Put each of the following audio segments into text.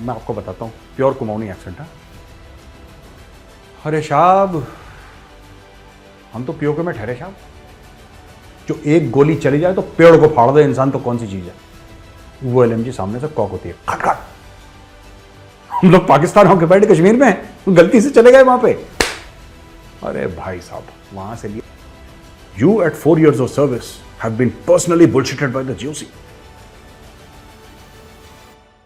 मैं आपको बताता हूँ, प्योर कुमाऊनी एक्सेंट है। अरे साहब, हम तो पीओके में ठहरे साहब। जो एक गोली चली जाए तो पेड़ को फाड़ दे इंसान, तो कौन सी चीज है वो? एलएमजी सामने से कॉक होती है, खट खट। हम लोग पाकिस्तान होके बैठे कश्मीर में, गलती से चले गए वहां पे। अरे भाई साहब, वहां से लिए You at 4 years of service have been personally bullshitted by the GOC.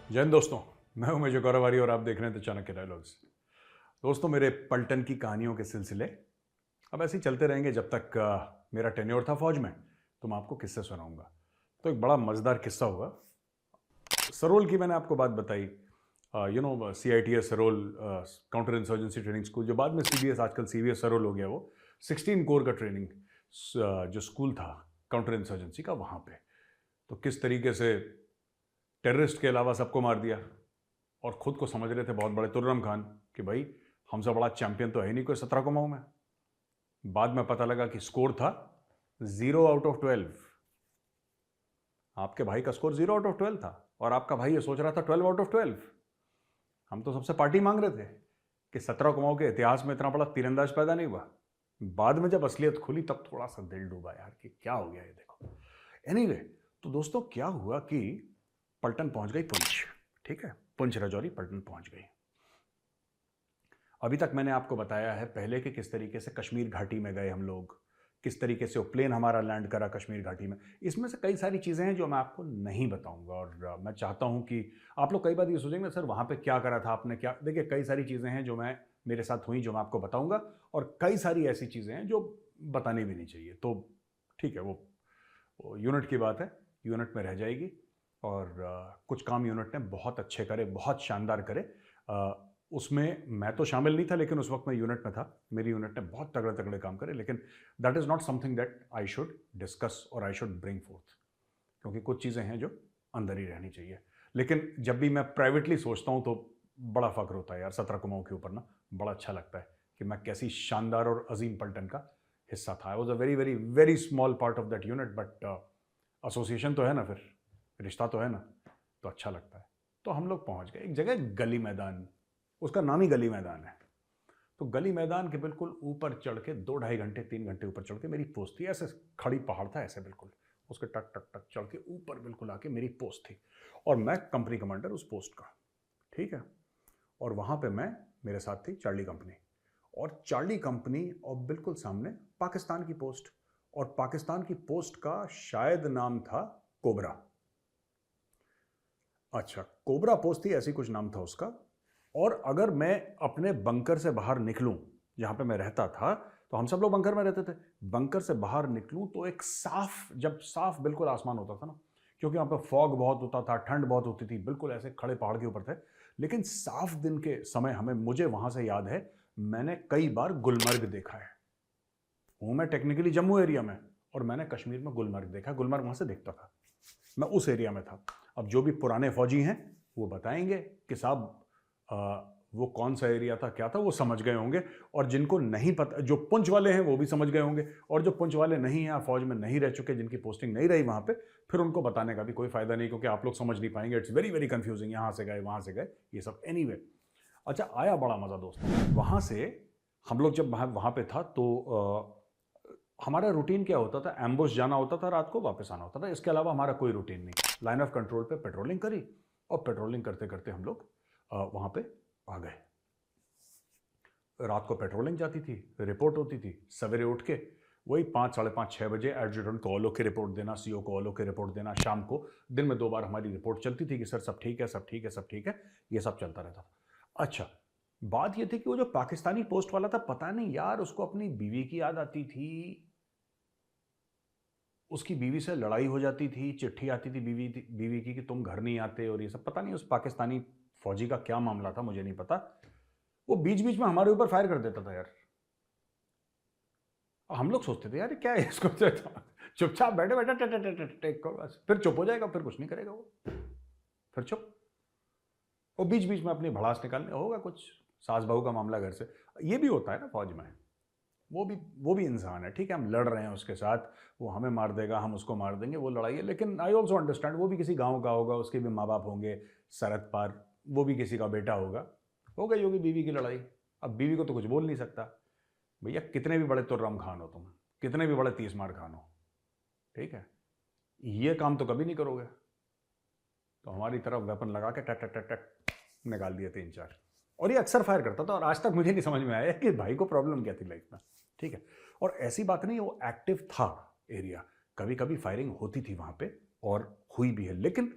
जय हिंद दोस्तों, मैं हूं मेजर गौरवारी और आप देख रहे हैं द चाणक्य डायलॉग्स। दोस्तों, मेरे पलटन की कहानियों के सिलसिले अब ऐसे ही चलते रहेंगे जब तक मेरा टेन्योर था फौज में, तो मैं आपको किस्से सुनाऊंगा। तो एक बड़ा मजेदार किस्सा हुआ। सरोल की मैंने आपको बात बताई, CITS Sarol, counter insurgency training school, जो बाद में CBS, आजकल CBS सरोल हो गया। वो 16 कोर का ट्रेनिंग जो स्कूल था काउंटर इंसर्जेंसी का, वहाँ पे तो किस तरीके से टेररिस्ट के अलावा सबको मार दिया। और ख़ुद को समझ रहे थे बहुत बड़े तुर्रम खान कि भाई हमसे बड़ा चैंपियन तो है ही नहीं कोई 17 कुमाऊं में। बाद में पता लगा कि स्कोर था 0 आउट ऑफ 12। आपके भाई का स्कोर 0 आउट ऑफ 12 था और आपका भाई ये सोच रहा था 12 आउट ऑफ 12। हम तो सबसे पार्टी मांग रहे थे कि 17 कुमाऊं के इतिहास में इतना बड़ा तीरंदाज पैदा नहीं हुआ। बाद में जब असलियत खुली तब थोड़ा सा दिल डूबा यार कि क्या हो गया ये देखो। एनीवे, तो दोस्तों क्या हुआ कि पलटन पहुंच गई पुंछ। ठीक है, पुंछ राजौरी पलटन पहुंच गई। अभी तक मैंने आपको बताया है पहले कि किस तरीके से कश्मीर घाटी में गए हम लोग, किस तरीके से वो प्लेन हमारा लैंड करा कश्मीर घाटी में। इसमें से कई सारी चीज़ें हैं जो मैं आपको नहीं बताऊंगा और मैं चाहता हूं कि आप लोग कई बार ये सोचेंगे सर वहां पे क्या करा था आपने, क्या। देखिए, कई सारी चीज़ें हैं जो मेरे साथ हुई जो मैं आपको बताऊंगा, और कई सारी ऐसी चीज़ें हैं जो बतानी भी नहीं चाहिए। तो ठीक है, वो यूनिट की बात है, यूनिट में रह जाएगी। और कुछ काम यूनिट ने बहुत अच्छे करे, बहुत शानदार करे। उसमें मैं तो शामिल नहीं था, लेकिन उस वक्त मैं यूनिट में था। मेरी यूनिट ने बहुत तगड़े तगड़े काम करे, लेकिन that is not something that I should discuss और आई शुड ब्रिंग फोर्थ, क्योंकि कुछ चीज़ें हैं जो अंदर ही रहनी चाहिए। लेकिन जब भी मैं प्राइवेटली सोचता हूँ तो बड़ा फख्र होता है यार 17 कुमाऊं के ऊपर ना। बड़ा अच्छा लगता है कि मैं कैसी शानदार और अजीम पलटन का हिस्सा था। I was a very very very small part of that unit, but association तो है ना, फिर रिश्ता तो है ना, तो अच्छा लगता है। तो हम लोग पहुंच गए एक जगह, गली मैदान, उसका नाम ही गली मैदान है। तो गली मैदान के बिल्कुल ऊपर चढ़ के 2-2.5 घंटे 3 घंटे ऊपर चढ़ के मेरी पोस्ट थी। ऐसे खड़ी पहाड़ था ऐसे, बिल्कुल उसके टक टक टक चढ़ के ऊपर बिल्कुल आके मेरी पोस्ट थी, और मैं कंपनी कमांडर उस पोस्ट का। ठीक है, और वहां पे मेरे साथ थी चार्ली कंपनी, और चार्ली कंपनी और बिल्कुल सामने पाकिस्तान की पोस्ट, और पाकिस्तान की पोस्ट का शायद नाम था कोबरा। अच्छा, कोबरा पोस्ट थी, ऐसी कुछ नाम था उसका। और अगर मैं अपने बंकर से बाहर निकलूं, जहां पे मैं रहता था, तो हम सब लोग बंकर में रहते थे, बंकर से बाहर निकलूं तो एक जब साफ बिल्कुल आसमान होता था ना, क्योंकि वहां पे फॉग बहुत होता था, ठंड बहुत होती थी, बिल्कुल ऐसे खड़े पहाड़ के ऊपर थे। लेकिन साफ दिन के समय मुझे वहां से याद है, मैंने कई बार गुलमर्ग देखा है। हूं मैं टेक्निकली जम्मू एरिया में, और मैंने कश्मीर में गुलमर्ग देखा। गुलमर्ग वहां से देखता था, मैं उस एरिया में था। अब जो भी पुराने फौजी हैं वो बताएंगे कि साहब वो कौन सा एरिया था, क्या था, वो समझ गए होंगे। और जिनको नहीं पता, जो पुंछ वाले हैं वो भी समझ गए होंगे, और जो पुंछ वाले नहीं हैं, फौज में नहीं रह चुके, जिनकी पोस्टिंग नहीं रही वहां पे, फिर उनको बताने का भी कोई फायदा नहीं, क्योंकि आप लोग समझ नहीं पाएंगे। इट्स वेरी वेरी कंफ्यूजिंग, यहाँ से गए वहां से गए, ये सब। एनीवे, अच्छा, आया बड़ा मजा दोस्तों। वहां से हम लोग जब वहां पे था तो हमारा रूटीन क्या होता था, एम्बुश जाना होता था, रात को वापस आना होता था। इसके अलावा हमारा कोई रूटीन नहीं। लाइन ऑफ कंट्रोल पे पेट्रोलिंग करी, और पेट्रोलिंग करते करते हम लोग वहां पे आ गए। रात को पेट्रोलिंग जाती थी, रिपोर्ट होती थी, सवेरे उठ के वही 5, 5:30, 6 बजे एडजुटेंट को ऑलो की रिपोर्ट देना, CO को ऑलो की रिपोर्ट देना। शाम को दिन में 2 बार हमारी रिपोर्ट चलती थी कि सर सब ठीक है, सब ठीक है, सब ठीक है। ये सब चलता रहता था। अच्छा, बात ये थी कि वो जो पाकिस्तानी पोस्ट वाला था, पता नहीं यार उसको अपनी बीवी की याद आती थी, उसकी बीवी से लड़ाई हो जाती थी, चिट्ठी आती थी बीवी की कि तुम घर नहीं आते, और ये सब। पता नहीं उस पाकिस्तानी फौजी का क्या मामला था, मुझे नहीं पता। वो बीच बीच में हमारे ऊपर फायर कर देता था यार। हम लोग सोचते थे यार क्या है इसको, चुपचाप बैठे बैठे टेक को, बस फिर चुप हो जाएगा, फिर कुछ नहीं करेगा वो, फिर चुप। वो बीच बीच में अपनी भड़ास निकालने, होगा कुछ सास बहू का मामला घर से। ये भी होता है ना फौज में, वो भी इंसान है। ठीक है, हम लड़ रहे हैं उसके साथ, वो हमें मार देगा, हम उसको मार देंगे, वो लड़ाई है। लेकिन आई ऑल्सो अंडरस्टैंड, वो भी किसी गांव का होगा, उसके भी माँ बाप होंगे, सरहद पार वो भी किसी का बेटा होगा, हो गई होगी बीवी की लड़ाई। अब बीवी को तो कुछ बोल नहीं सकता, भैया कितने भी बड़े तुर्रम खान हो तुम, कितने भी बड़े तीसमार खान हो, ठीक है, ये काम तो कभी नहीं करोगे। तो हमारी तरफ वेपन लगा के टट टट टट टट निकाल दिए 3-4, और ये अक्सर फायर करता था, और आज तक मुझे नहीं समझ में आया कि भाई को प्रॉब्लम क्या थी लाइफ में, ठीक है। और ऐसी बात नहीं, वो एक्टिव था एरिया, कभी कभी फायरिंग होती थी वहां पे, और हुई भी है, लेकिन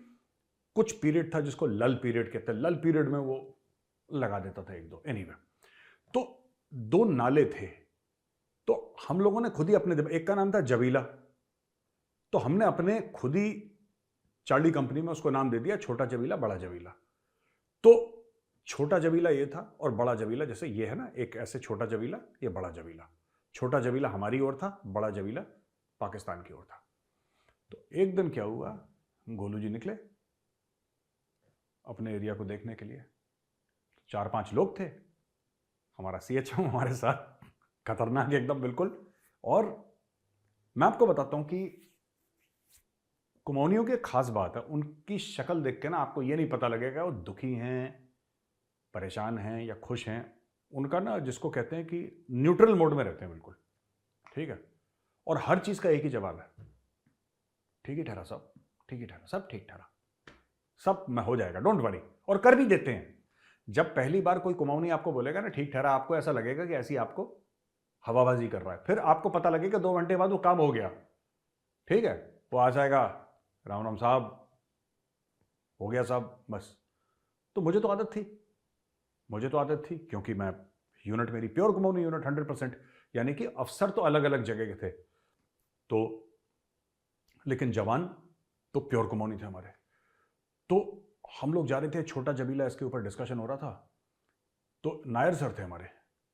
कुछ पीरियड था जिसको लल पीरियड कहते हैं, लल पीरियड में वो लगा देता था एक दो। एनीवे, तो 2 नाले थे, तो हम लोगों ने खुद ही अपने, एक का नाम था जबीला, तो हमने अपने खुद ही चार्ली कंपनी में उसको नाम दे दिया छोटा जबीला बड़ा जबीला। तो छोटा जबीला ये था, और बड़ा जबीला जैसे ये है ना, एक ऐसे छोटा जबीला, ये बड़ा जबीला। छोटा जबीला हमारी ओर था, बड़ा जबीला पाकिस्तान की ओर था। तो एक दिन क्या हुआ, गोलू जी निकले अपने एरिया को देखने के लिए, 4-5 लोग थे, हमारा सीएचओ हमारे साथ, खतरनाक एकदम बिल्कुल। और मैं आपको बताता हूं कि कुमाऊनियों की एक खास बात है, उनकी शक्ल देख के ना आपको ये नहीं पता लगेगा वो दुखी हैं, परेशान हैं या खुश हैं। उनका ना, जिसको कहते हैं कि न्यूट्रल मोड में रहते हैं बिल्कुल, ठीक है। और हर चीज का एक ही जवाब है, ठीक ही ठहरा सब, ठीक ही ठहरा सब, ठीक ठहरा सब में हो जाएगा, डोंट वरी, और कर भी देते हैं। जब पहली बार कोई कुमाऊनी आपको बोलेगा ना ठीक ठहरा, आपको ऐसा लगेगा कि ऐसी आपको हवाबाजी कर रहा है, फिर आपको पता लगेगा 2 घंटे बाद वो काम हो गया, ठीक है। वो आ जाएगा, राम राम साहब, हो गया साहब, बस। तो मुझे तो आदत थी, क्योंकि मैं यूनिट, मेरी प्योर कुमाऊनी यूनिट 100%, यानी कि अफसर तो अलग अलग जगह के थे, तो लेकिन जवान तो प्योर कुमाऊनी थे हमारे। तो हम लोग जा रहे थे छोटा जबीला, इसके ऊपर डिस्कशन हो रहा था। तो नायर सर थे हमारे,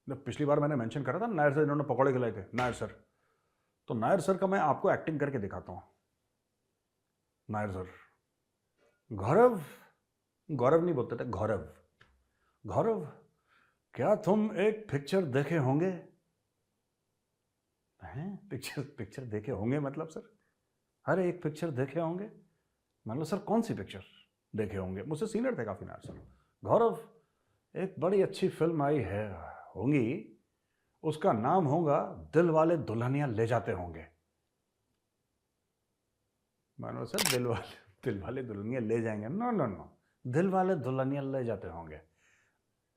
पिछली बार मैंने मेंशन करा था नायर सर, इन्होंने पकौड़े खिलाए थे, नायर सर। तो नायर सर का मैं आपको एक्टिंग करके दिखाता हूं। नायर सर, गौरव, गौरव नहीं बोलते थे, गौरव, गौरव, क्या तुम एक पिक्चर देखे होंगे? हैं, पिक्चर देखे होंगे मतलब सर? अरे एक पिक्चर देखे होंगे मतलब सर कौन सी पिक्चर देखे होंगे? मुझसे सीनियर थे काफी नायर सर। गौरव, एक बड़ी अच्छी फिल्म आई है, होंगी, उसका नाम होगा दिल वाले दुल्हनिया ले जाते होंगे। मानो सर दिल वाले दुल्हनिया ले जाएंगे? नो नो नो, दिल वाले दुल्हनिया ले जाते होंगे।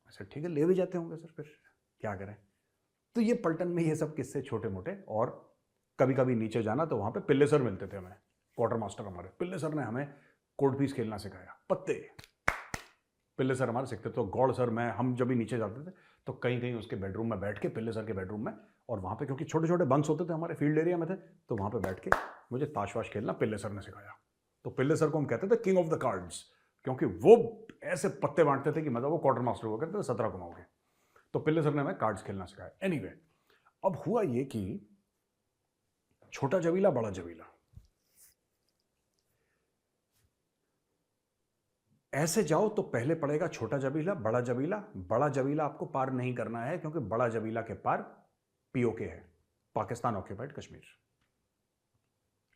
अच्छा ठीक है, ले भी जाते होंगे सर, फिर क्या करें। तो ये पलटन में ये सब किस्से छोटे मोटे, और कभी कभी नीचे जाना तो वहां पे पिल्ले सर मिलते थे हमें, क्वार्टर मास्टर हमारे पिल्ले सर ने हमें कोर्ट पीस खेलना सिखाया, पत्ते पिल्ले सर हमारे सीखते। तो गौड़ सर, मैं, हम जब भी नीचे जाते थे तो कहीं कहीं उसके बेडरूम में बैठ के, पिल्ले सर के बेडरूम में, और वहां पे क्योंकि छोटे छोटे बंक्स होते थे हमारे फील्ड एरिया में थे, तो वहां पे बैठ के मुझे ताश वाश खेलना पिल्ले सर ने सिखाया। तो पिल्ले सर को हम कहते थे किंग ऑफ द कार्ड्स, क्योंकि वो ऐसे पत्ते बांटते थे कि मतलब वो क्वार्टर मास्टर हुआ करते थे 17 कुमाऊं के। तो पिल्ले सर ने हमें कार्ड्स खेलना सिखाया। एनीवे, अब हुआ ये कि छोटा जबीला बड़ा जबीला, ऐसे जाओ तो पहले पड़ेगा छोटा जबीला बड़ा जबीला। बड़ा जबीला आपको पार नहीं करना है, क्योंकि बड़ा जबीला के पार पीओके है, पाकिस्तान ऑक्यूपाइड कश्मीर,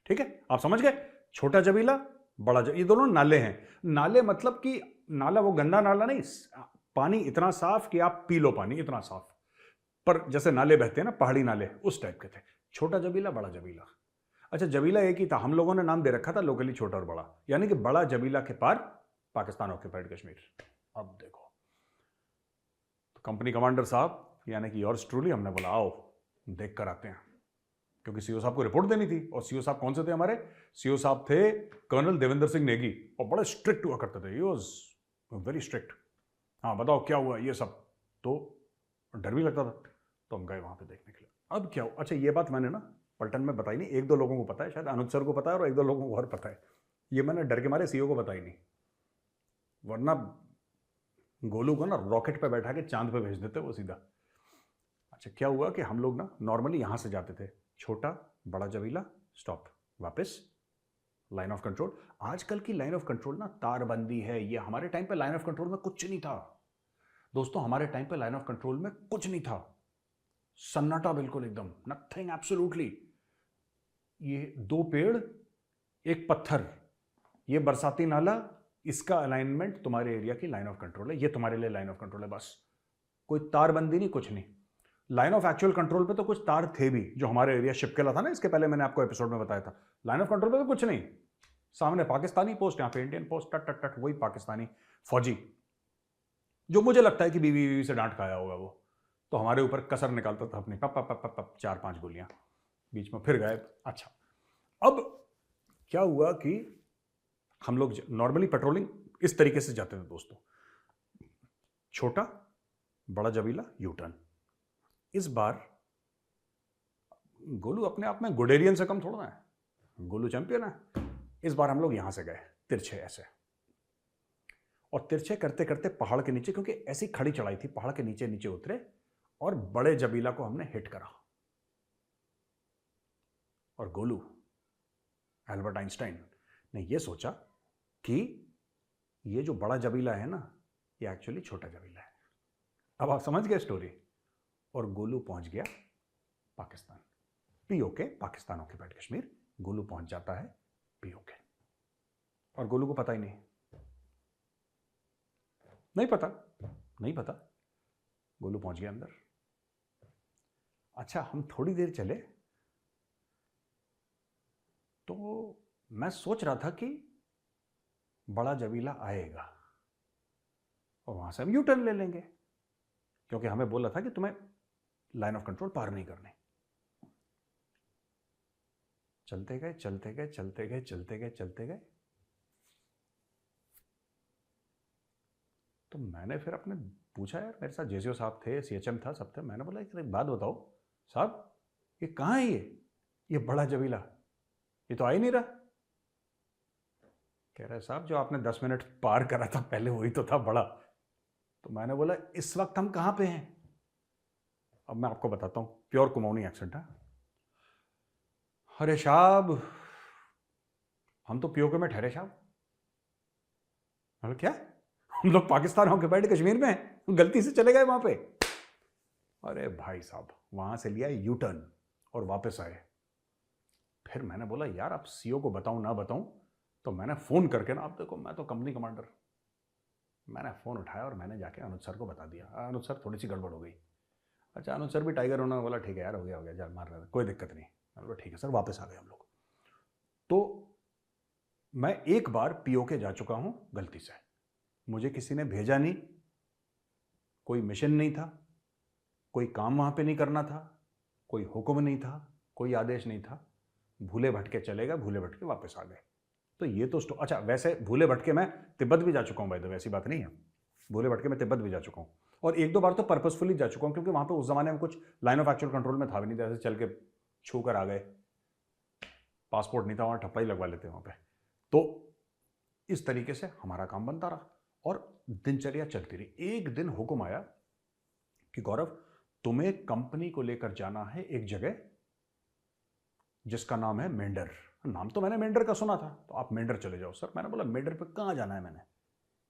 ठीक है, आप समझ गए। छोटा जबीला बड़ा जबीला, ये दोनों नाले हैं। नाले मतलब कि नाला वो गंदा नाला नहीं, पानी इतना साफ कि आप पी लो पानी, इतना साफ, पर जैसे नाले बहते हैं ना पहाड़ी नाले, उस टाइप के थे। छोटा जबीला बड़ा जबीला। अच्छा, जबीला एक ही था, हम लोगों ने नाम दे रखा था लोकली छोटा और बड़ा, यानी कि बड़ा जबीला के पार पाकिस्तान ऑक्यूपाइड कश्मीर। अब देखो, तो कंपनी कमांडर साहब यानी कि योर्स ट्रूली, हमने बोला आओ देख कर आते हैं, क्योंकि सीओ साहब को रिपोर्ट देनी थी। और सीओ साहब कौन से थे हमारे? सीओ साहब थे कर्नल देवेंद्र सिंह नेगी, और बड़े स्ट्रिक्ट हुआ करते थे, ही वाज वेरी स्ट्रिक्ट। हाँ बताओ क्या हुआ ये सब, तो डर भी लगता था। तो हम गए वहां पे देखने के लिए। अब क्या हुआ, अच्छा ये बात मैंने ना पलटन में बताई नहीं, 1-2 लोगों को पता है, शायद अनुज सर को पता है और 1-2 लोगों को और पता है, ये मैंने डर के मारे सीओ को बताई नहीं, वरना गोलू को ना रॉकेट पे बैठा के चांद पे भेज देते वो सीधा। अच्छा क्या हुआ कि हम लोग ना नॉर्मली यहां से जाते थे, छोटा बड़ा जबीला स्टॉप, वापस लाइन ऑफ कंट्रोल। आजकल की लाइन ऑफ कंट्रोल ना तारबंदी है, ये हमारे टाइम पे लाइन ऑफ कंट्रोल में कुछ नहीं था दोस्तों, हमारे टाइम पे लाइन ऑफ कंट्रोल में कुछ नहीं था, सन्नाटा बिल्कुल एकदम, नथिंग एब्सोल्युटली। ये 2 पेड़, एक पत्थर, ये बरसाती नाला, इसका अलाइनमेंट तुम्हारे एरिया की लाइन ऑफ कंट्रोल है, ये तुम्हारे लिए लाइन ऑफ कंट्रोल है, बस कोई तारबंदी नहीं, कुछ नहीं। लाइन ऑफ एक्चुअल कंट्रोल पे तो कुछ तार थे भी, जो हमारे एरिया शिप के था ना, इसके पहले मैंने आपको एपिसोड में बताया था। लाइन ऑफ कंट्रोल पे तो कुछ नहीं, सामने पाकिस्तानी पोस्ट, यहाँ पे इंडियन पोस्ट, टट टट टट, वही पाकिस्तानी फौजी, जो मुझे लगता है कि बीवी बीवी से डांट खाया होगा वो, तो हमारे ऊपर कसर निकालता था अपनी, पप पप पप पप 4-5 गोलियां, बीच में फिर गायब। अच्छा, अब क्या हुआ कि हम लोग नॉर्मली पेट्रोलिंग इस तरीके से जाते थे दोस्तों, छोटा बड़ा जबीला, यू टर्न। इस बार गोलू अपने आप में गुडेरियन से कम थोड़ा है, गोलू चैंपियन है। इस बार हम लोग यहां से गए तिरछे ऐसे, और तिरछे करते करते पहाड़ के नीचे, क्योंकि ऐसी खड़ी चढ़ाई थी, पहाड़ के नीचे नीचे उतरे और बड़े जबीला को हमने हिट करा। और गोलू, एल्बर्ट आइंस्टाइन ने यह सोचा कि ये जो बड़ा जबीला है ना, ये एक्चुअली छोटा जबीला है। अब आप समझ गए स्टोरी। और गोलू पहुंच गया पाकिस्तान, पीओके, पाकिस्तान ऑक्यूपाइड कश्मीर। गोलू पहुंच जाता है पीओके, और गोलू को पता ही नहीं, नहीं पता। गोलू पहुंच गया अंदर। अच्छा, हम थोड़ी देर चले तो मैं सोच रहा था कि बड़ा जबीला आएगा और वहां से हम यू टर्न ले लेंगे, क्योंकि हमें बोला था कि तुम्हें लाइन ऑफ कंट्रोल पार नहीं करनी। चलते गए चलते गए चलते गए चलते गए चलते गए, तो मैंने फिर अपने पूछा, यार मेरे साथ जेसीओ साहब थे, सीएचएम था, सब थे। मैंने बोला एक बात बताओ साहब, ये कहाँ है ये बड़ा जबीला, ये तो आ ही नहीं रहा। कह रहे साहब, जो आपने 10 मिनट पार करा था पहले, वही तो था बड़ा। तो मैंने बोला इस वक्त हम कहाँ पे हैं? अब मैं आपको बताता हूँ, प्योर कुमाऊनी एक्सेंट है। अरे साहब, हम तो पीओके में ठहरे साहब। क्या, हम लोग पाकिस्तान ऑक्यूपाइड कश्मीर में हैं, गलती से चले गए वहां पे। अरे भाई साहब, वहां से लिया यू टर्न और वापस आए। फिर मैंने बोला यार, आप सीओ को बताऊं ना बताऊं, तो मैंने फोन करके ना, आप देखो मैं तो कंपनी कमांडर, मैंने फोन उठाया और मैंने जाके अनुज सर को बता दिया। अनुज सर, थोड़ी सी गड़बड़ हो गई। अच्छा, अनुज सर भी टाइगर होना, बोला ठीक है यार, हो गया जा, मार रहा था, कोई दिक्कत नहीं। मैंने बोला ठीक है सर। वापस आ गए हम लोग। तो मैं एक बार पीओके जा चुका हूं गलती से, मुझे किसी ने भेजा नहीं, कोई मिशन नहीं था, कोई काम वहां पे नहीं करना था, कोई हुक्म नहीं था, कोई आदेश नहीं था, भूले भटके चले गए, भूले भटके वापस आ गए। तो ये तो अच्छा, वैसे भूले भटके मैं तिब्बत भी जा चुका हूं भाई, तो वैसी बात नहीं है, भूले भटके मैं तिब्बत भी जा चुका हूं, और 1-2 बार तो पर्पसफुली जा चुका हूं, क्योंकि वहां पे उस जमाने में कुछ लाइन ऑफ एक्चुअल कंट्रोल में था भी नहीं, ऐसे चल के छू कर आ गए, पासपोर्ट नहीं था, वहां ठप्पा ही लगवा लेते वहां पे। तो इस तरीके से हमारा काम बनता रहा और दिनचर्या चलती रही। एक दिन हुक्म आया कि गौरव, तुम्हें कंपनी को लेकर जाना है एक जगह जिसका नाम है मेंढर। नाम तो मैंने मेंढर का सुना था, तो आप मेंढर चले जाओ। सर, मैंने बोला मेंढर पे कहां जाना है, मैंने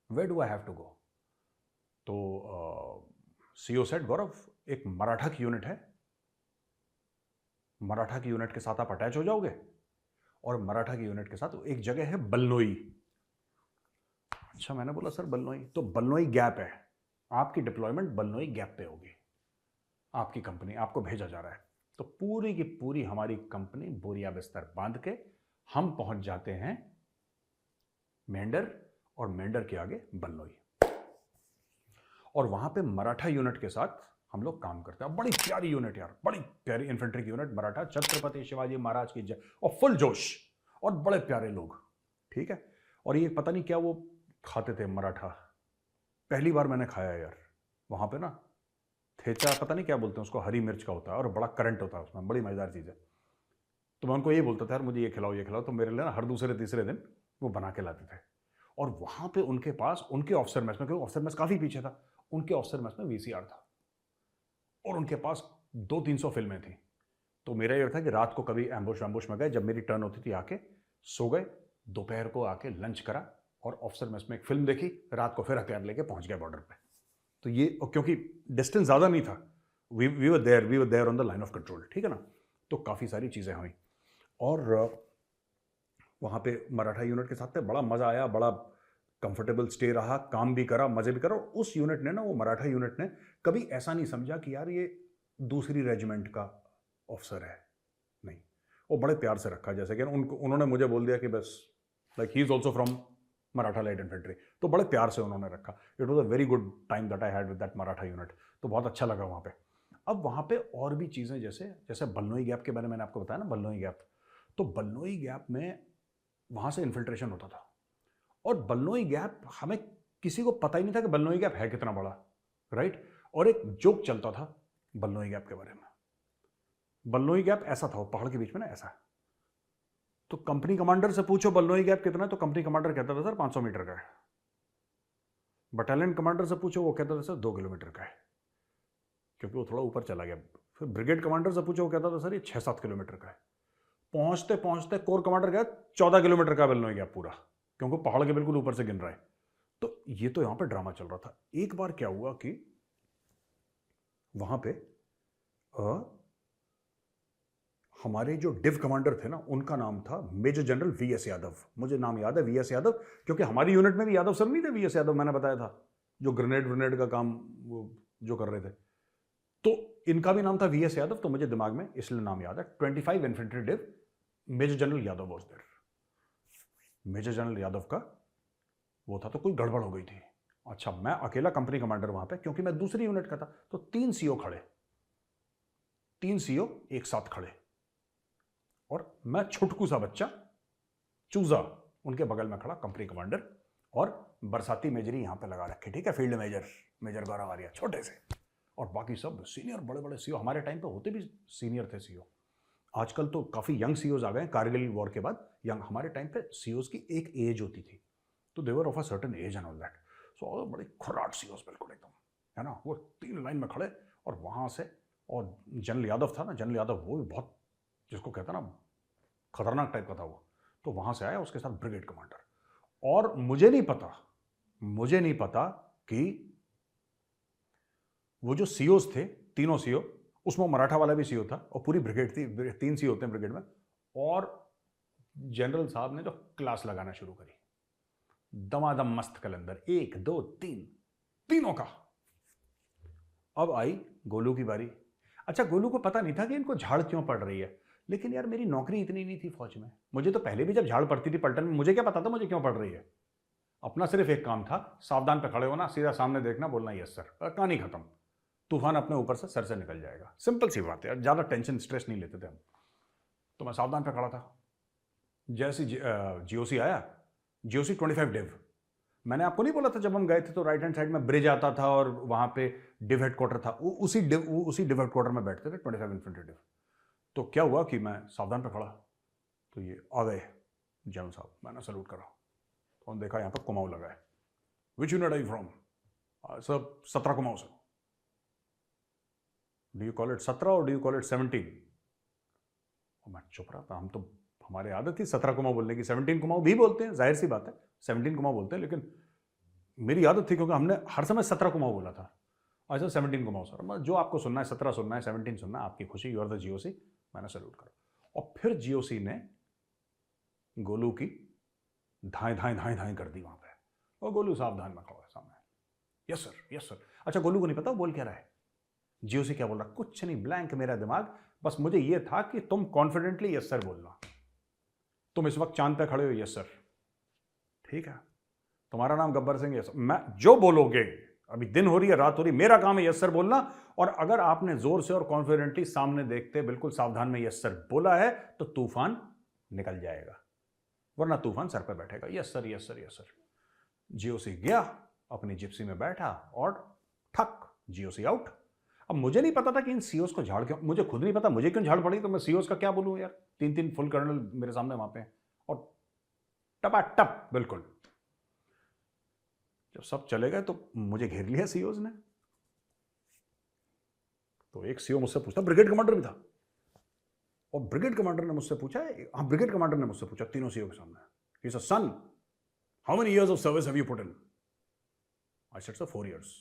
where do I have to go? तो सीओ सेड, गौरव एक मराठा की यूनिट है, मराठा की यूनिट के साथ आप अटैच हो जाओगे, और मराठा की यूनिट के साथ एक जगह है बलनोई। अच्छा, मैंने बोला सर बलनोई, तो बलनोई गैप है, आपकी डिप्लॉयमेंट बलनोई गैप पे होगी, आपकी कंपनी, आपको भेजा जा रहा है। तो पूरी की पूरी हमारी कंपनी बोरिया बिस्तर बांध के हम पहुंच जाते हैं मेंढर, और मेंढर के आगे बलनोई, और वहां पे मराठा यूनिट के साथ हम लोग काम करते हैं। बड़ी प्यारी यूनिट यार, बड़ी प्यारी इन्फेंट्री की यूनिट, मराठा, छत्रपति शिवाजी महाराज की जय, और फुल जोश, और बड़े प्यारे लोग, ठीक है। और ये पता नहीं क्या वो खाते थे मराठा, पहली बार मैंने खाया यार वहां पे ना, थेचा, पता नहीं क्या बोलते हैं उसको, हरी मिर्च का होता है और बड़ा करंट होता है उसमें, बड़ी मजेदार चीज़ है। तो मैं उनको ये बोलता था यार मुझे ये खिलाओ ये खिलाओ, तो मेरे लिए ना हर दूसरे तीसरे दिन वो बना के लाते थे। और वहां पे उनके पास, उनके ऑफिसर मेस में, क्योंकि ऑफिसर मेस काफी पीछे था, उनके ऑफिसर मेस में वीसीआर था, और उनके पास 200-300 फिल्में थी। तो मेरा ये था कि रात को कभी एम्बुश वैम्बुश में गए, जब मेरी टर्न होती थी आके सो गए, दोपहर को आके लंच करा और ऑफिसर मेस में एक फिल्म देखी, रात को फिर हथियार लेके पहुंच गया बॉर्डर पे। तो ये, क्योंकि डिस्टेंस ज़्यादा नहीं था, we were there on the line of control, ठीक है ना। तो काफ़ी सारी चीज़ें हुई, और वहाँ पे मराठा यूनिट के साथ थे, बड़ा मज़ा आया, बड़ा कंफर्टेबल स्टे रहा, काम भी करा, मजे भी करा। और उस यूनिट ने ना, वो मराठा यूनिट ने कभी ऐसा नहीं समझा कि यार ये दूसरी रेजिमेंट का ऑफिसर है, नहीं। वो बड़े प्यार से रखा, जैसे कि उन्होंने मुझे बोल दिया कि बस like he is also from Maratha light infantry, तो बड़े प्यार से उन्होंने रखा। It was a very good time that I had with that Maratha unit, तो बहुत अच्छा लगा वहाँ पे। अब वहाँ पे और भी चीज़ें, जैसे जैसे बलनोई गैप के बारे में मैंने आपको बताया ना, बलनोई गैप, तो बलनोई गैप में वहाँ से इन्फिल्ट्रेशन होता था। और बलनोई गैप, हमें किसी को पता ही नहीं था कि बलनोई गैप है कितना बड़ा, राइट। और एक जोक चलता था बलनोई गैप के बारे में। बलनोई गैप ऐसा था, वो पहाड़ के बीच में ना ऐसा, तो कंपनी कमांडर से पूछो बलनोई गैप कितना है, तो कंपनी कमांडर कहता था सर 500 मीटर का है। बटालियन कमांडर से पूछो, वो कहता था सर 2 किलोमीटर का है, क्योंकि वो थोड़ा ऊपर चला गया। फिर ब्रिगेड कमांडर से पूछो, वो कहता था सर ये 6-7 किलोमीटर का है। पहुंचते पहुंचते कोर कमांडर गया 14 किलोमीटर का बलनोई गैप पूरा, क्योंकि पहाड़ के बिल्कुल ऊपर से गिन रहा है। तो ये तो यहां पे ड्रामा चल रहा था। एक बार क्या हुआ कि वहां पे हमारे जो डिव कमांडर थे ना, उनका नाम था मेजर जनरल वीएस यादव। मुझे नाम याद है वीएस यादव, क्योंकि हमारी यूनिट में भी यादव सर नहीं थे, वीएस यादव मैंने बताया था, जो ग्रेनेड का काम वो जो कर रहे थे। तो इनका भी नाम था वीएस यादव, तो मुझे दिमाग में इसलिए नाम याद है। 25 infantry div, major general Yadav was there. Major general Yadav का वो था, तो कोई गड़बड़ हो गई थी। अच्छा, मैं अकेला कंपनी कमांडर वहां पे, क्योंकि मैं दूसरी यूनिट का था, तो 3 सीओ खड़े, 3 सीओ एक साथ खड़े, और मैं छुटकू सा बच्चा चूजा उनके बगल में खड़ा, कंपनी कमांडर, और बरसाती मेजरी यहां पे लगा रखे, ठीक है, फील्ड मेजर, मेजर गौरव आर्या, छोटे से, और बाकी सब सीनियर बड़े बड़े सीओ। हमारे टाइम पे होते भी सीनियर थे सीओ। आजकल तो काफी यंग सीओज आ गए कारगिल वॉर के बाद, यंग। हमारे टाइम पे सीओज की एक एज होती थी, तो they were of a certain age and all that. So बड़े खुराट सीओज बिल्कुल एकदम, है ना, वो 3 लाइन में खड़े, और वहां से, और जनरल यादव था ना, जनरल यादव वो भी बहुत, जिसको कहता ना, खतरनाक टाइप का था वो। तो वहां से आया, उसके साथ ब्रिगेड कमांडर। और मुझे नहीं पता कि वो जो सीओज थे, तीनों सीओ, उसमें मराठा वाला भी सीओ था, और पूरी ब्रिगेड थी, 3 सीओ होते हैं ब्रिगेड में। और जनरल साहब ने जो क्लास लगाना शुरू करी, दमादम मस्त कलंदर, 1 2 3 तीनों का। अब आई गोलू की बारी। अच्छा, गोलू को पता नहीं था कि इनको झाड़ क्यों पड़ रही है, लेकिन यार मेरी नौकरी इतनी नहीं थी फौज में, मुझे तो पहले भी जब झाड़ पड़ती थी पलटन में, मुझे क्या पता था मुझे क्यों पड़ रही है। अपना सिर्फ एक काम था, सावधान पे खड़े होना, सीधा सामने देखना, बोलना यस सर, कहानी खत्म। तूफान अपने ऊपर से सर से निकल जाएगा, सिंपल सी बात है यार, ज्यादा टेंशन स्ट्रेस नहीं लेते थे हम। तो मैं सावधान पे खड़ा था। जैसे जीओसी आया, जीओसी 25 डिव। मैंने आपको नहीं बोला था जब हम गए थे तो राइट हैंड साइड में ब्रिज आता था, और वहां पे डिव हेडक्वार्टर था, उसी डिव हेडक्वार्टर में बैठते थे 25 इन्फेंट्री डिव। तो क्या हुआ कि मैं सावधान पे खड़ा, तो ये आ गए जनरल साहब, मैंने सल्यूट करा, तो देखा यहाँ पर कुमाऊं लगा है। Which unit are you from? Sir 17 Kumaon से। डू यू कॉल इट 17 और डू यू कॉल इट 17? मैं चुप रहा था, हम तो, हमारे आदत थी 17 कुमाऊं बोलने की, 17 कुमाऊं भी बोलते हैं, जाहिर सी बात है 17 कुमाऊं बोलते हैं, लेकिन मेरी आदत थी क्योंकि हमने हर समय 17 कुमाऊं बोला था। अच्छा 17 कुमाऊं सर, जो आपको सुनना है, 17 सुनना है, 17 सुनना है, आपकी खुशी, यू आर द जीओसी। मैंने सल्यूट करा, और फिर जीओसी ने गोलू की धाएं धाएं धाएं धाएं कर दी वहां पे, और गोलू सावधान में खड़ा है सामने, यस सर यस सर। अच्छा, गोलू को नहीं पता बोल क्या रहा है, जीओसी क्या बोल रहा, कुछ नहीं, ब्लैंक मेरा दिमाग, बस मुझे यह था कि तुम कॉन्फिडेंटली यस सर बोलना, तुम इस वक्त चांद पे खड़े हो, यस सर, ठीक है, तुम्हारा नाम गब्बर सिंह, यस। मैं जो बोलोगे, अभी दिन हो रही है, रात हो रही, मेरा काम है यस सर बोलना, और अगर आपने जोर से और कॉन्फिडेंटली सामने देखते बिल्कुल सावधान में यस सर बोला है, तो तूफान निकल जाएगा, वरना तूफान सर पर बैठेगा। Yes sir yes sir yes sir. GOC गया, अपनी जिप्सी में बैठा, और ठक, जीओसी आउट। अब मुझे नहीं पता था कि इन सीओस को झाड़ क्यों, मुझे खुद नहीं पता मुझे क्यों झाड़ पड़ी, तो मैं सीओस का क्या बोलूं यार, 3 फुल कर्नल मेरे सामने वहां पे, और टपाटप बिल्कुल। जब सब चले गए तो मुझे घेर लिया सीओज ने। तो एक सीओ मुझसे पूछता, ब्रिगेड कमांडर भी था, और ब्रिगेड कमांडर ने मुझसे पूछा, हाँ ब्रिगेड कमांडर ने मुझसे पूछा, तीनों सीओ के सामने, he said, son, how many years of service have you put in? I said, sir 4 years.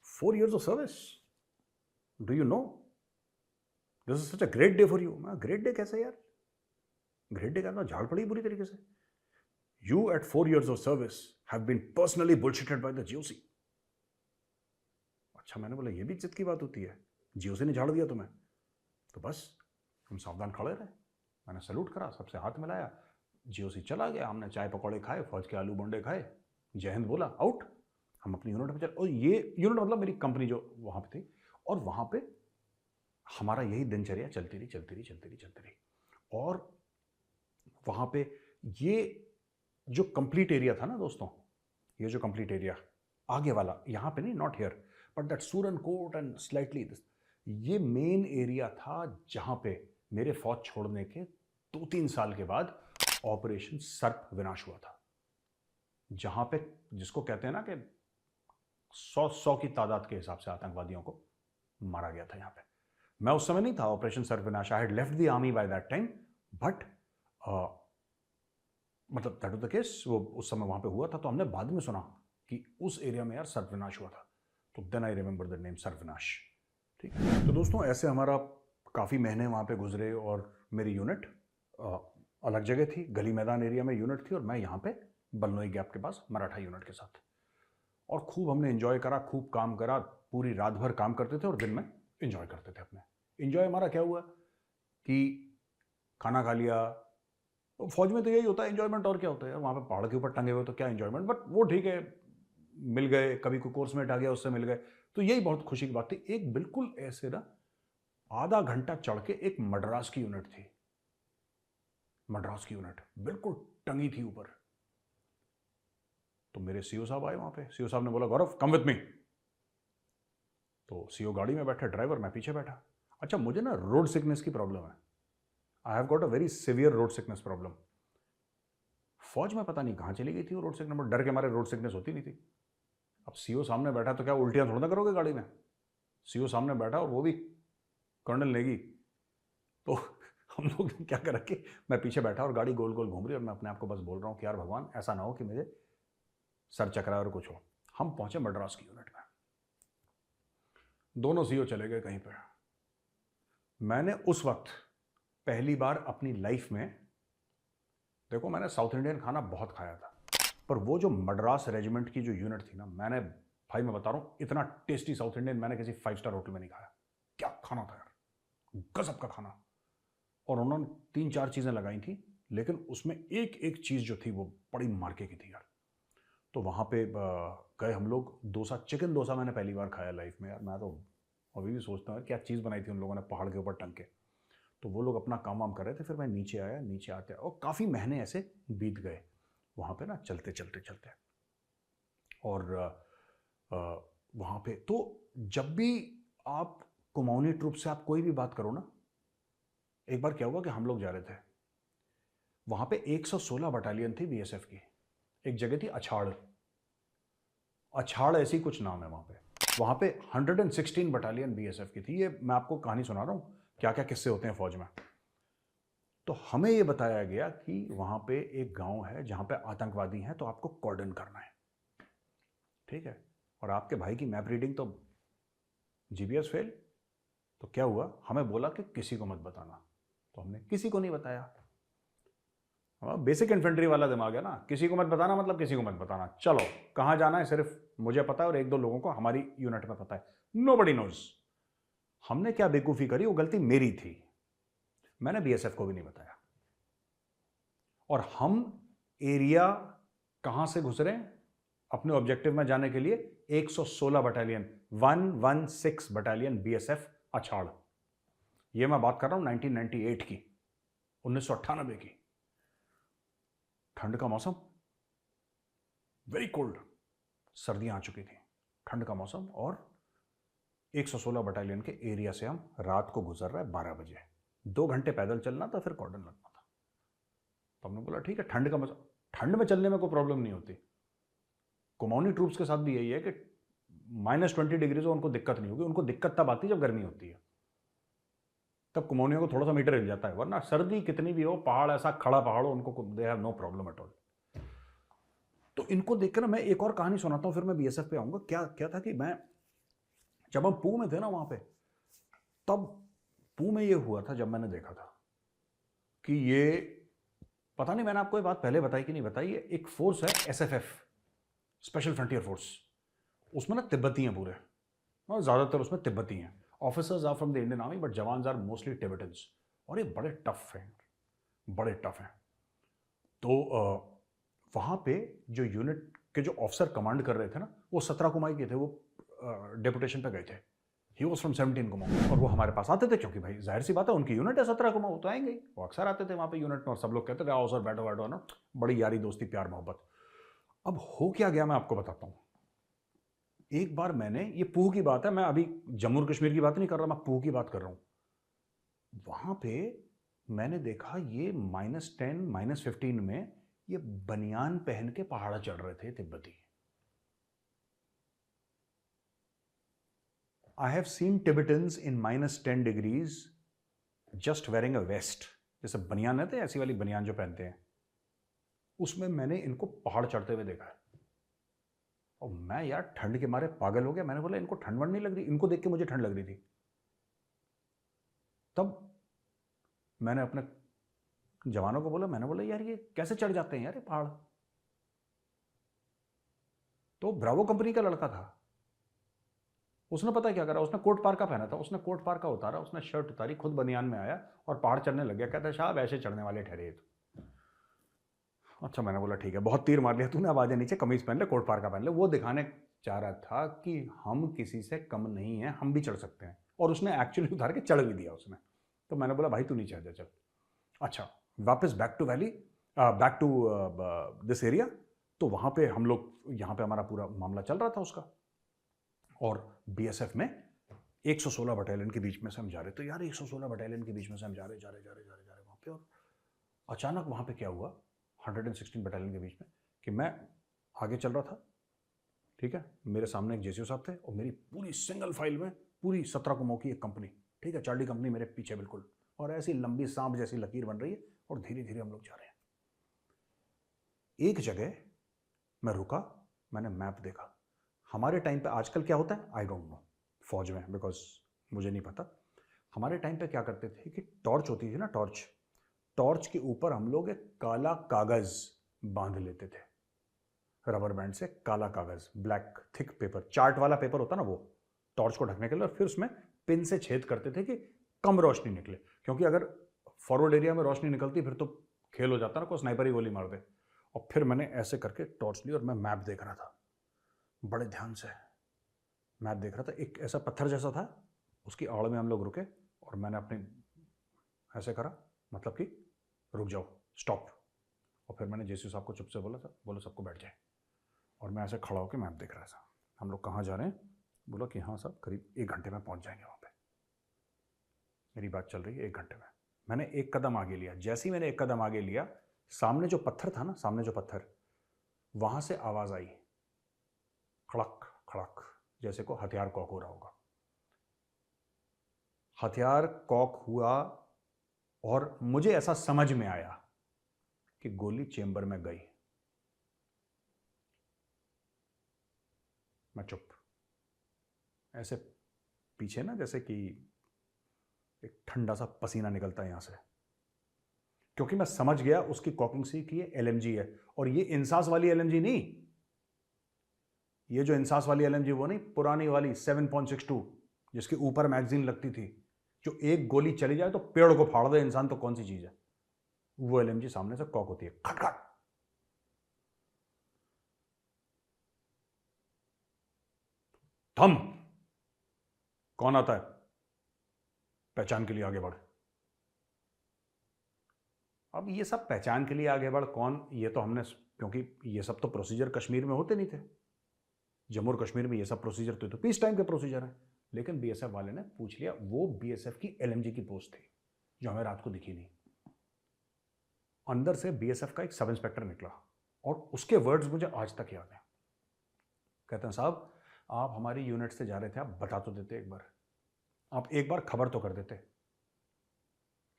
4 years of service? Do you know? This is such a great day for you. मैं, great day कैसे यार, great day कहना, झाड़ पड़ी बुरी तरीके से। You at 4 years of service have been personally bullshitted by the GOC. अच्छा, मैंने बोला ये भी इज्जत की बात होती है, GOC ने झाड़ दिया तुम्हें? तो बस हम सावधान खड़े रहे। मैंने सैल्यूट करा, सबसे हाथ मिलाया, GOC चला गया, हमने चाय पकौड़े खाए, फौज के आलू बोंडे खाए, जय हिंद बोला, आउट। हम अपनी यूनिट में चले, और ये यूनिट मतलब मेरी कंपनी जो वहाँ पे थी, और वहाँ पे हमारा यही दिनचर्या चलती रही। और वहाँ पे ये जो कंप्लीट एरिया था ना दोस्तों, ये जो कंप्लीट एरिया आगे वाला, यहाँ पे नहीं, नॉट हियर, बट दैट सूरन कोट एंड स्लाइटली दिस, ये मेन एरिया था जहाँ पे मेरे फौज छोड़ने के 2-3 साल के बाद ऑपरेशन सर्प विनाश हुआ था, जहाँ पे जिसको कहते हैं ना कि 100 की तादाद के हिसाब से आतंकवादियों को मारा गया था यहाँ पे। मैं उस समय नहीं था ऑपरेशन सर्प विनाश, I had left the army by that time, but मतलब दैट वाज द केस, वो उस समय वहाँ पे हुआ था, तो हमने बाद में सुना कि उस एरिया में यार सर्पविनाश हुआ था, तो then I remember the name सर्पविनाश। ठीक है, तो दोस्तों ऐसे हमारा काफ़ी महीने वहाँ पे गुजरे, और मेरी यूनिट अलग जगह थी, गली मैदान एरिया में यूनिट थी, और मैं यहाँ पे बलनोई गैप के पास मराठा यूनिट के साथ, और खूब हमने इन्जॉय करा, खूब काम करा, पूरी रात भर काम करते थे और दिन में इन्जॉय करते थे अपने। इन्जॉय हमारा क्या हुआ कि खाना खा लिया, फौज में तो यही होता है एंजॉयमेंट, और क्या होता है यार, वहाँ पे पहाड़ के ऊपर टंगे हुए तो क्या एंजॉयमेंट, बट वो ठीक है, मिल गए, कभी कोई कोर्समेट आ गया उससे मिल गए, तो यही बहुत खुशी की बात थी। एक बिल्कुल ऐसे ना आधा घंटा चढ़ के एक मद्रास की यूनिट थी, मद्रास की यूनिट बिल्कुल टंगी थी ऊपर। तो मेरे सीओ साहब आए वहाँ पे, सीओ साहब ने बोला गौरव कम विथ मी, तो सीओ गाड़ी में बैठे, ड्राइवर मैं पीछे बैठा। अच्छा, मुझे ना रोड सिकनेस की प्रॉब्लम है, I have got a very severe road sickness problem. फौज में पता नहीं कहाँ चली गई थी वो रोड सिकनेस, बट डर के मारे रोड सिकनेस होती नहीं थी। अब सीओ सामने बैठा तो क्या उल्टियाँ थोड़ा ना करोगे गाड़ी में, सीओ सामने बैठा और वो भी कर्नल नेगी, तो हम लोग क्या कर रखे, मैं पीछे बैठा और गाड़ी गोल गोल घूम रही, और मैं अपने आप को बस बोल रहा हूँ कि यार भगवान ऐसा ना हो कि मुझे सर चकराए और कुछ हो। हम पहुंचे मद्रास की यूनिट में, दोनों सीओ चले गए कहीं पर। मैंने उस वक्त पहली बार अपनी लाइफ में, देखो मैंने साउथ इंडियन खाना बहुत खाया था, पर वो जो मद्रास रेजिमेंट की जो यूनिट थी ना, मैंने, भाई मैं बता रहा हूँ, इतना टेस्टी साउथ इंडियन मैंने किसी 5 स्टार होटल में नहीं खाया। क्या खाना था यार, गजब का खाना। और उन्होंने 3-4 चीज़ें लगाई थी, लेकिन उसमें एक एक चीज़ जो थी वो बड़ी मार्के की थी यार। तो वहाँ पे गए हम लोग, डोसा, चिकन डोसा मैंने पहली बार खाया लाइफ में यार। मैं तो अभी भी सोचता हूँ क्या चीज़ बनाई थी उन लोगों ने पहाड़ के ऊपर टंग के। तो वो लोग अपना काम वाम कर रहे थे, फिर मैं नीचे आया, नीचे आते और काफ़ी महीने ऐसे बीत गए वहाँ पे ना, चलते चलते चलते। और वहाँ पे तो जब भी आप कुमाऊनी ट्रूप से आप कोई भी बात करो ना, एक बार क्या हुआ कि हम लोग जा रहे थे, वहाँ पे 116 बटालियन थी बीएसएफ की, एक जगह थी अछाड़, अछाड़ ऐसी कुछ नाम है वहाँ पे 116 बटालियन बीएसएफ की थी। ये मैं आपको कहानी सुना रहा हूँ, क्या क्या किस्से होते हैं फौज में। तो हमें ये बताया गया कि वहाँ पे एक गांव है जहाँ पे आतंकवादी हैं, तो आपको कॉर्डन करना है, ठीक है। और आपके भाई की मैप रीडिंग तो जीपीएस फेल। तो क्या हुआ, हमें बोला कि किसी को मत बताना, तो हमने किसी को नहीं बताया। बेसिक इन्फेंट्री वाला दिमाग है ना, किसी को मत बताना मतलब किसी को मत बताना। चलो कहाँ जाना है सिर्फ मुझे पता है और 1-2 लोगों को हमारी यूनिट में पता है, नोबडी नोज। हमने क्या बेवकूफ़ी करी, वो गलती मेरी थी, मैंने बीएसएफ को भी नहीं बताया। और हम एरिया कहाँ से घुस रहे हैं अपने ऑब्जेक्टिव में जाने के लिए, 116 बटालियन, 116 बटालियन बीएसएफ अछाड़। ये मैं बात कर रहा हूँ 1998 की, 1998 की। ठंड का मौसम, वेरी कोल्ड, सर्दियां आ चुकी थी, ठंड का मौसम, और 116 बटालियन के एरिया से हम रात को गुजर रहे हैं 12 बजे, 2 घंटे पैदल चलना था, फिर कॉर्डन लगना था। तो हमने बोला ठीक है, ठंड का मौसम, ठंड में चलने में कोई प्रॉब्लम नहीं होती। कुमाऊनी ट्रूप्स के साथ भी यही है कि -20 डिग्री से उनको दिक्कत नहीं होगी, उनको दिक्कत तब आती है जब गर्मी होती है, तब कुमाऊनियों को थोड़ा सा मीटर हिल जाता है, वरना सर्दी कितनी भी हो, पहाड़ ऐसा खड़ा पहाड़ हो, उनको they have no problem at all. तो इनको देखकर मैं एक और कहानी सुनाता हूँ, फिर मैं बीएसएफ पे आऊंगा। क्या क्या था कि मैं, जब हम पू में थे ना वहां पे, तब पू में ये हुआ था, जब मैंने देखा था कि ये पता नहीं मैंने आपको ये बात पहले बताई कि नहीं बताई, एक फोर्स है एसएफएफ, स्पेशल फ्रंटियर फोर्स, उसमें ना तिब्बती हैं पूरे, और ज़्यादातर उसमें तिब्बती हैं। Officers are from the Indian army but jawans are mostly Tibetans, और ये बड़े टफ हैं, बड़े टफ हैं। तो वहाँ पे जो यूनिट के जो ऑफिसर कमांड कर रहे थे ना, वो 17 कुमाई के थे, वो डेपुटेशन पे गए थे। ही वॉज फ्रॉम 17 कुमाऊं, और वो हमारे पास आते थे क्योंकि भाई जाहिर सी बात है उनकी यूनिट है 17 कुमाऊं, तो आएंगे ही। वो अक्सर आते थे वहाँ पे यूनिट में, और सब लोग कहते थे आओ सर बैठो बैठो ना, बड़ी यारी दोस्ती प्यार मोहब्बत। अब हो क्या गया मैं आपको बताता हूँ। एक बार मैंने, ये पूह की बात है, मैं अभी जम्मू कश्मीर की बात नहीं कर रहा, मैं पूह की बात कर रहा हूँ। वहां पे मैंने देखा ये -10 -15 में ये बनियान पहन के पहाड़ चढ़ रहे थे तिब्बती। I have seen Tibetans in -10 degrees just wearing a vest, जैसे बनियान रहते हैं ऐसी वाली बनियान जो पहनते हैं, उसमें मैंने इनको पहाड़ चढ़ते हुए देखा है। और मैं यार ठंड के मारे पागल हो गया, मैंने बोला इनको ठंड वंड नहीं लग रही, इनको देख के मुझे ठंड लग रही थी। तब मैंने अपने जवानों को बोला, मैंने बोला यार ये कैसे चढ़ जाते हैं यार ये पहाड़। तो ब्रावो कंपनी का लड़का था, उसने पता क्या करा, उसने कोट पारका पहना था, उसने कोट पारका उतारा, उसने शर्ट उतारी, खुद बनियान में आया और पहाड़ चढ़ने लग गया। कहता साहब ऐसे चढ़ने वाले ठहरे तो। अच्छा मैंने बोला ठीक है, बहुत तीर मार लिया तूने, अब आजा नीचे, कमीज पहन ले, कोट पारका पहन ले। वो दिखाने चाह रहा था कि हम किसी से कम नहीं हैं, हम भी चढ़ सकते हैं, और उसने एक्चुअली उतार के चढ़ भी दिया उसने। तो मैंने बोला भाई तू नीचे आ जा चल। अच्छा वापस back to valley, back to this area. तो वहाँ पे हम लोग, यहाँ पे हमारा पूरा मामला चल रहा था उसका, और बीएसएफ में 116 बटालियन के बीच में से हम जा रहे। तो यार 116 बटालियन के बीच में से हम जा रहे वहाँ पे, और अचानक वहाँ पे क्या हुआ 116 बटालियन के बीच में, कि मैं आगे चल रहा था, ठीक है, मेरे सामने एक जेसीओ साहब थे, और मेरी पूरी सिंगल फाइल में पूरी 17 कुमाऊं की एक कंपनी, ठीक है, चार्ली कंपनी मेरे पीछे बिल्कुल, और ऐसी लंबी सांप जैसी लकीर बन रही है, और धीरे धीरे हम लोग जा रहे हैं। एक जगह मैं रुका, मैंने मैप देखा। हमारे टाइम पे आजकल क्या होता है आई डोंट नो फौज में, बिकॉज मुझे नहीं पता। हमारे टाइम पे क्या करते थे कि टॉर्च होती थी ना, टॉर्च, टॉर्च के ऊपर हम लोग एक काला कागज बांध लेते थे, रबर बैंड से काला कागज, ब्लैक थिक पेपर, चार्ट वाला पेपर होता ना वो, टॉर्च को ढकने के लिए, और फिर उसमें पिन से छेद करते थे कि कम रोशनी निकले, क्योंकि अगर फॉरवर्ड एरिया में रोशनी निकलती फिर तो खेल हो जाता ना, कोई स्नाइपर ही गोली मार दे। और फिर मैंने ऐसे करके टॉर्च ली और मैं मैप देख रहा था, बड़े ध्यान से मैप देख रहा था। एक ऐसा पत्थर जैसा था, उसकी आड़ में हम लोग रुके, और मैंने अपने ऐसे करा, मतलब कि रुक जाओ, स्टॉप। और फिर मैंने जेसी साहब को चुप से बोला था, बोलो सबको बैठ जाए, और मैं ऐसे खड़ा होकर मैप देख रहा था। हम लोग कहाँ जा रहे हैं, बोला कि हाँ साहब करीब 1 घंटे में पहुँच जाएंगे वहाँ पे। मेरी बात चल रही है 1 घंटे में। मैंने एक कदम आगे लिया, जैसे ही मैंने एक कदम आगे लिया, सामने जो पत्थर था ना, सामने जो पत्थर, वहां से आवाज आई, खड़क खड़क, जैसे को हथियार कॉक हो रहा होगा। हथियार कॉक हुआ, और मुझे ऐसा समझ में आया कि गोली चेंबर में गई। मैं चुप, ऐसे पीछे ना जैसे कि एक ठंडा सा पसीना निकलता है यहां से, क्योंकि मैं समझ गया उसकी कॉकिंग से कि ये एलएमजी है, और ये इंसास वाली एलएमजी नहीं, ये जो इंसास वाली एलएमजी वो नहीं, पुरानी वाली 7.62 जिसके ऊपर मैगजीन लगती थी, जो एक गोली चली जाए तो पेड़ को फाड़ दे इंसान, तो कौन सी चीज है वो एलएमजी सामने से कॉक होती है, खटखट। थम, कौन आता है, पहचान के लिए आगे बढ़। अब ये सब पहचान के लिए आगे बढ़ कौन, ये तो हमने, क्योंकि ये सब तो प्रोसीजर कश्मीर में होते नहीं थे, जम्मू और कश्मीर में ये सब प्रोसीजर तो पीस टाइम के प्रोसीजर है। लेकिन बीएसएफ वाले ने पूछ लिया, वो बीएसएफ की एलएमजी की पोस्ट थी जो हमें रात को दिखी नहीं। अंदर से बीएसएफ का एक सब इंस्पेक्टर निकला, और उसके वर्ड्स मुझे आज तक याद है। कहते हैं साहब आप हमारी यूनिट से जा रहे थे, आप बता तो देते एक बार, आप एक बार खबर तो कर देते।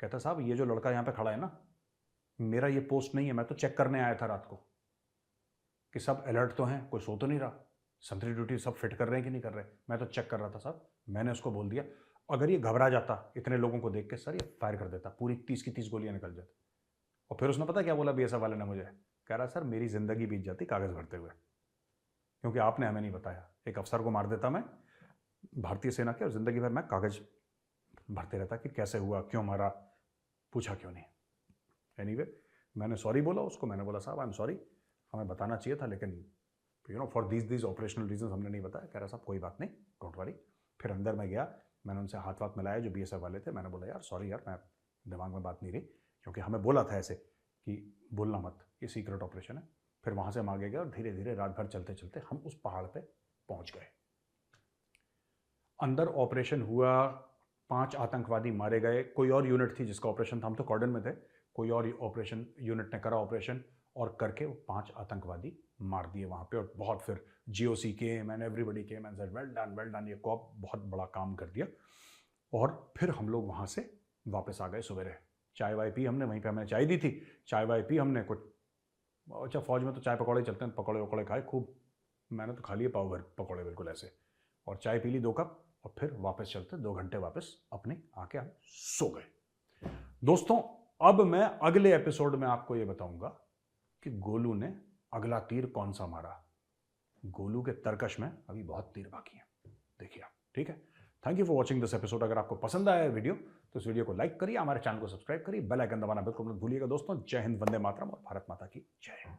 कहता साहब ये जो लड़का यहां पे खड़ा है ना, मेरा ये पोस्ट नहीं है, मैं तो चेक करने आया था रात को कि सब अलर्ट तो हैं, कोई सो तो नहीं रहा, सेंट्री ड्यूटी सब फिट कर रहे हैं कि नहीं कर रहे, मैं तो चेक कर रहा था साहब। मैंने उसको बोल दिया अगर ये घबरा जाता इतने लोगों को देख के, सर ये फायर कर देता, पूरी 30 की 30 गोलियां निकल जाती। और फिर उसने पता क्या बोला बीएसएफ वाले ने मुझे, कह रहा सर मेरी ज़िंदगी बीत जाती कागज़ भरते हुए, क्योंकि आपने हमें नहीं बताया। एक अफसर को मार देता मैं भारतीय सेना के, और ज़िंदगी भर मैं कागज़ भरते रहता कि कैसे हुआ, क्यों मारा, पूछा क्यों नहीं। एनीवे मैंने सॉरी बोला उसको, मैंने बोला साहब आई एम सॉरी, हमें बताना चाहिए था, लेकिन फॉर दीज ऑपरेशनल रीजन हमने नहीं बताया। कह रहा साहब कोई बात नहीं, डोंट वरी। फिर अंदर मैं गया, मैंने उनसे हाथ वाथ मिलाया जो बीएसएफ वाले थे, मैंने बोला यार सॉरी यार, मैं दिमाग में बात नहीं रही, क्योंकि हमें बोला था ऐसे कि बोलना मत, ये सीक्रेट ऑपरेशन है। फिर वहाँ से हम आगे गए और धीरे धीरे रात भर चलते चलते हम उस पहाड़ पे पहुँच गए। अंदर ऑपरेशन हुआ, 5 आतंकवादी मारे गए। कोई और यूनिट थी जिसका ऑपरेशन था, हम तो कॉर्डन में थे, कोई और ऑपरेशन यूनिट ने करा ऑपरेशन, और करके वो 5 आतंकवादी मार दिए वहाँ पे। और बहुत फिर GOC came and everybody came and said well done, ये कॉप बहुत बड़ा काम कर दिया। और फिर हम लोग वहाँ से वापस आ गए सवेरे। चाय वाय पी हमने, वहीं पे हमें चाय दी थी, चाय वाय पी हमने कुछ। अच्छा फौज में तो चाय पकौड़े चलते हैं, पकौड़े वकौड़े खाए खूब, मैंने तो खा लिए पाव भर पकौड़े बिल्कुल ऐसे, और चाय पी ली 2 कप, और फिर वापस चलते 2 घंटे वापस अपने आके हम सो गए। दोस्तों अब मैं अगले एपिसोड में आपको ये बताऊंगा कि गोलू ने अगला तीर कौन सा मारा। गोलू के तरकश में अभी बहुत तीर बाकी हैं, देखिए आप, ठीक है। Thank you for watching this episode. अगर आपको पसंद आया वीडियो तो इस वीडियो को लाइक करिए, हमारे चैनल को सब्सक्राइब करिए, बेल आइकन दबाना बिल्कुल मत भूलिएगा। दोस्तों जय हिंद, वंदे मातरम और भारत माता की जय।